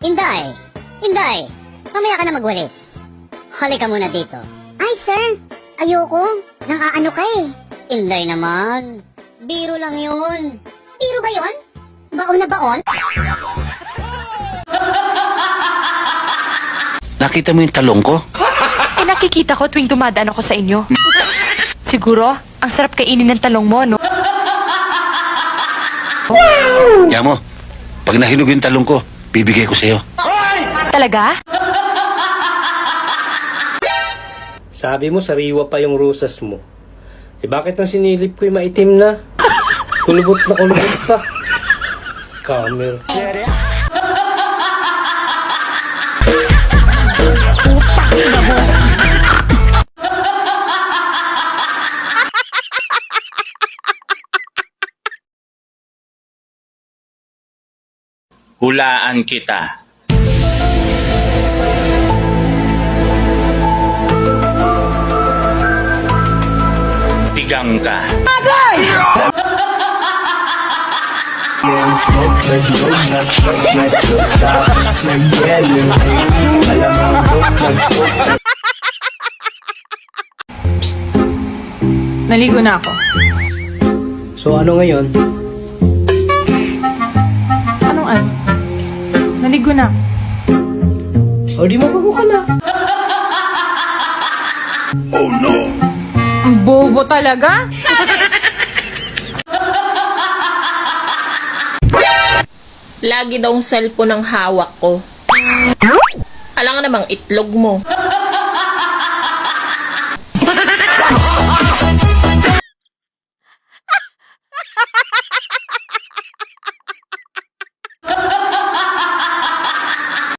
Inday! Inday! Mamaya ka na magwalis. Halika muna dito. Ay, sir! Ayoko. Nang-aano ka eh. Inday naman. Biro lang yun. Biro ba yun? Baon na baon? Nakita mo yung talong ko? Eh, nakikita ko tuwing dumadaan ako sa inyo. Siguro, ang sarap kainin ng talong mo, no? Yamo, pag nahinog yung talong ko, bibigay ko sa'yo. Talaga? Sabi mo, sariwa pa yung rosas mo. Eh bakit ang sinilip ko'y maitim na? Kulubot na kulubot pa. Scammer. Hulaan kita. Tigang ka. Naligo na ako. So ano ngayon? Anong ano? Naligo na. O di mabago ka na. Ang bobo talaga? Lagi daw ang cellphone ang hawak ko. Alang namang itlog mo.